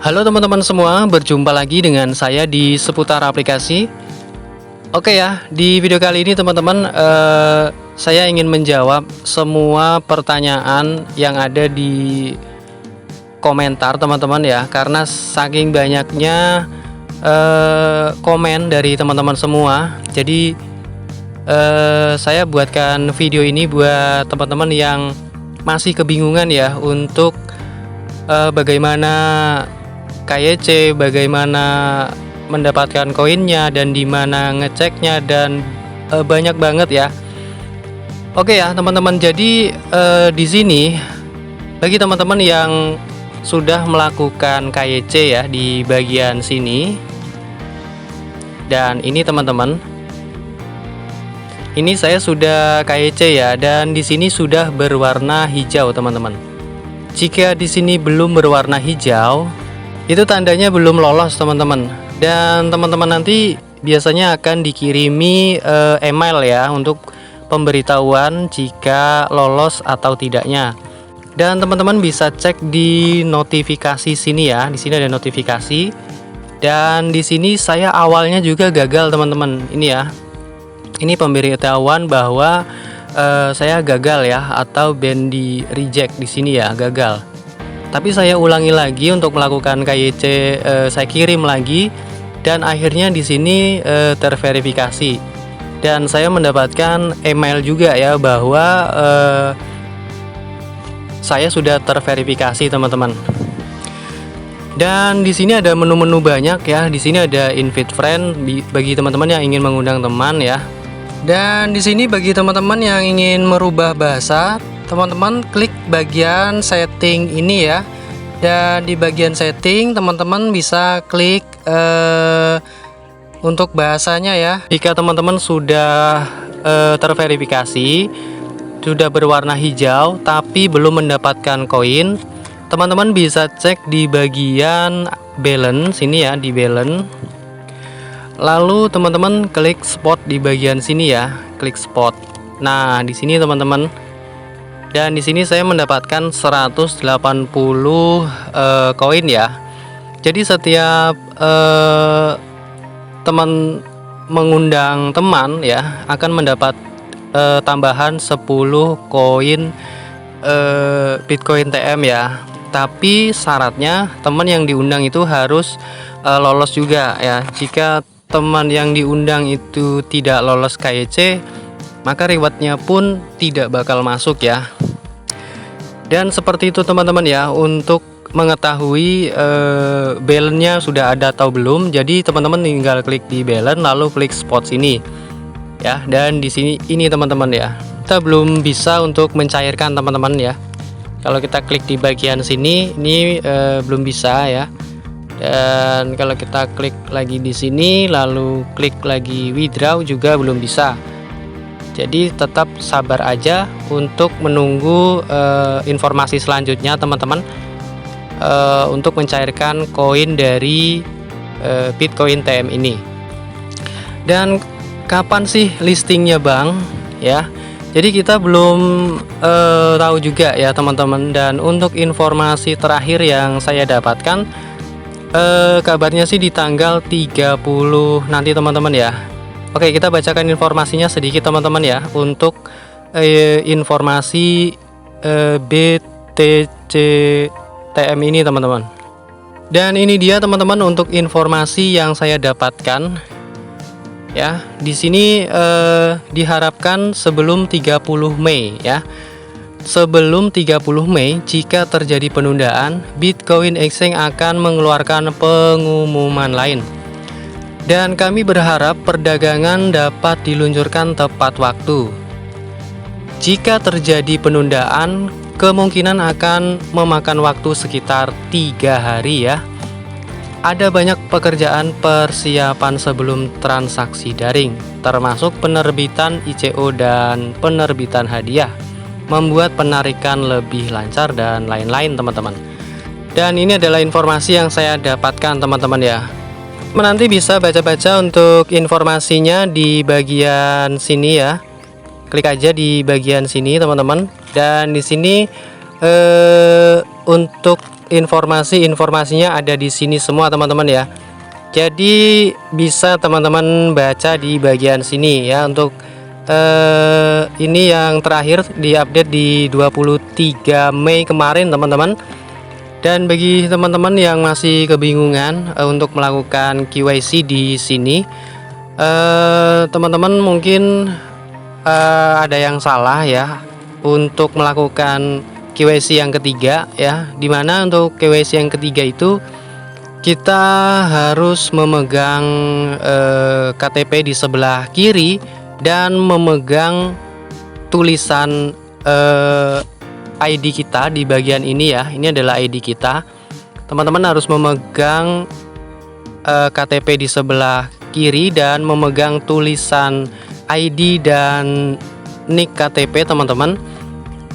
Halo teman-teman semua, berjumpa lagi dengan saya di seputar aplikasi. Oke ya, di video kali ini teman-teman, saya ingin menjawab semua pertanyaan yang ada di komentar teman-teman ya, karena saking banyaknya komen dari teman-teman semua. Jadi saya buatkan video ini buat teman-teman yang masih kebingungan ya untuk bagaimana KYC, bagaimana mendapatkan koinnya dan di mana ngeceknya dan banyak banget ya. Oke ya teman-teman, jadi di sini bagi teman-teman yang sudah melakukan KYC ya di bagian sini, dan ini teman-teman, ini saya sudah KYC ya, dan di sini sudah berwarna hijau teman-teman. Jika di sini belum berwarna hijau, itu tandanya belum lolos teman-teman, dan teman-teman nanti biasanya akan dikirimi email ya untuk pemberitahuan jika lolos atau tidaknya. Dan teman-teman bisa cek di notifikasi sini ya, di sini ada notifikasi, dan di sini saya awalnya juga gagal teman-teman. Ini ya, ini pemberitahuan bahwa saya gagal ya, atau band di reject di sini ya, gagal. Tapi saya ulangi lagi untuk melakukan KYC, saya kirim lagi, dan akhirnya di sini terverifikasi, dan saya mendapatkan email juga ya bahwa saya sudah terverifikasi teman-teman. Dan di sini ada menu-menu banyak ya. Di sini ada invite friend bagi teman-teman yang ingin mengundang teman ya. Dan di sini bagi teman-teman yang ingin merubah bahasa, teman-teman klik bagian setting ini ya, dan di bagian setting teman-teman bisa klik untuk bahasanya ya. Jika teman-teman sudah terverifikasi, sudah berwarna hijau tapi belum mendapatkan koin, teman-teman bisa cek di bagian balance ini ya, di balance. Lalu teman-teman klik spot di bagian sini ya, klik spot. Nah, di sini teman-teman, dan di sini saya mendapatkan 180 koin ya. Jadi setiap teman mengundang teman ya akan mendapat tambahan 10 koin Bitcoin TM ya. Tapi syaratnya teman yang diundang itu harus lolos juga ya. Jika teman yang diundang itu tidak lolos KYC, maka rewardnya pun tidak bakal masuk ya. Dan seperti itu teman-teman ya, untuk mengetahui balance-nya sudah ada atau belum. Jadi teman-teman tinggal klik di balance lalu klik spot sini ya. Dan di sini ini teman-teman ya, kita belum bisa untuk mencairkan teman-teman ya. Kalau kita klik di bagian sini ini belum bisa ya. Dan kalau kita klik lagi di sini lalu klik lagi withdraw juga belum bisa. Jadi tetap sabar aja untuk menunggu informasi selanjutnya teman-teman, untuk mencairkan koin dari Bitcoin TM ini. Dan kapan sih listingnya bang ya? Jadi kita belum tahu juga ya teman-teman. Dan untuk informasi terakhir yang saya dapatkan, kabarnya sih di tanggal 30 nanti teman-teman ya. Oke, kita bacakan informasinya sedikit teman-teman ya, untuk informasi BTC TM ini teman-teman. Dan ini dia teman-teman untuk informasi yang saya dapatkan ya. Di sini diharapkan sebelum 30 Mei ya. Sebelum 30 Mei, jika terjadi penundaan, Bitcoin Exchange akan mengeluarkan pengumuman lain. Dan kami berharap perdagangan dapat diluncurkan tepat waktu. Jika terjadi penundaan, kemungkinan akan memakan waktu sekitar 3 hari ya. Ada banyak pekerjaan persiapan sebelum transaksi daring, termasuk penerbitan ICO dan penerbitan hadiah, membuat penarikan lebih lancar dan lain-lain teman-teman. Dan ini adalah informasi yang saya dapatkan teman-teman ya. Nanti bisa baca-baca untuk informasinya di bagian sini ya. Klik aja di bagian sini teman-teman. Dan di sini untuk informasinya ada di sini semua teman-teman ya. Jadi bisa teman-teman baca di bagian sini ya. Untuk ini yang terakhir diupdate di 23 Mei kemarin teman-teman. Dan bagi teman-teman yang masih kebingungan untuk melakukan KYC di sini, teman-teman mungkin ada yang salah ya untuk melakukan KYC yang ketiga ya. Dimana untuk KYC yang ketiga itu kita harus memegang KTP di sebelah kiri dan memegang tulisan ID kita di bagian ini ya. Ini adalah ID kita. Teman-teman harus memegang KTP di sebelah kiri dan memegang tulisan ID dan NIK KTP teman-teman.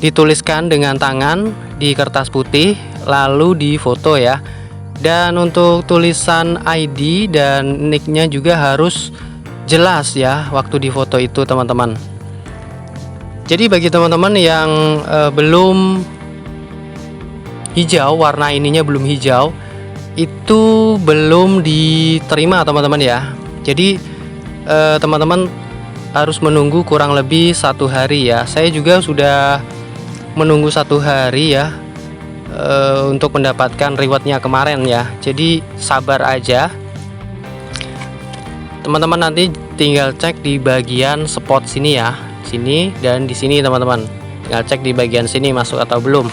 Dituliskan dengan tangan di kertas putih lalu difoto ya. Dan untuk tulisan ID dan NIK-nya juga harus jelas ya waktu difoto itu teman-teman. Jadi bagi teman-teman yang belum hijau, warna ininya belum hijau, itu belum diterima teman-teman ya. Jadi teman-teman harus menunggu kurang lebih 1 hari ya. Saya juga sudah menunggu 1 hari ya untuk mendapatkan rewardnya kemarin ya. Jadi sabar aja teman-teman, nanti tinggal cek di bagian spot sini ya, sini dan di sini teman-teman. Tinggal cek di bagian sini masuk atau belum.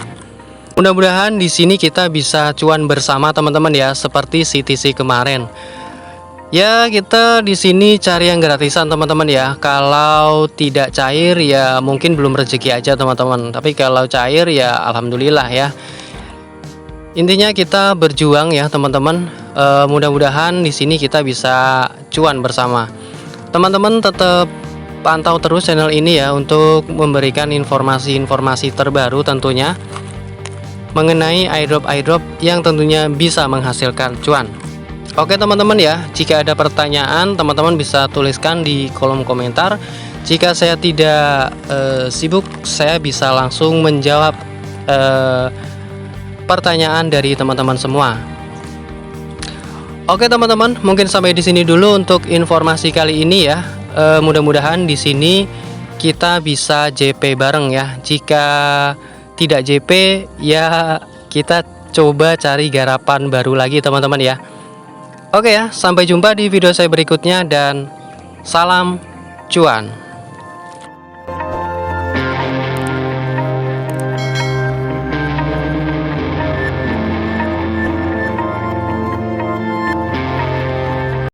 Mudah-mudahan di sini kita bisa cuan bersama teman-teman ya, seperti CTC kemarin. Ya, kita di sini cari yang gratisan teman-teman ya. Kalau tidak cair ya mungkin belum rezeki aja teman-teman. Tapi kalau cair ya alhamdulillah ya. Intinya kita berjuang ya teman-teman. Mudah-mudahan di sini kita bisa cuan bersama. Teman-teman tetap pantau terus channel ini ya untuk memberikan informasi-informasi terbaru tentunya mengenai airdrop yang tentunya bisa menghasilkan cuan. Oke teman-teman ya, jika ada pertanyaan teman-teman bisa tuliskan di kolom komentar. Jika saya tidak sibuk, saya bisa langsung menjawab pertanyaan dari teman-teman semua. Oke teman-teman, mungkin sampai di sini dulu untuk informasi kali ini ya. Mudah-mudahan di sini kita bisa JP bareng ya. Jika tidak JP ya kita coba cari garapan baru lagi teman-teman ya. Oke ya, sampai jumpa di video saya berikutnya dan salam cuan.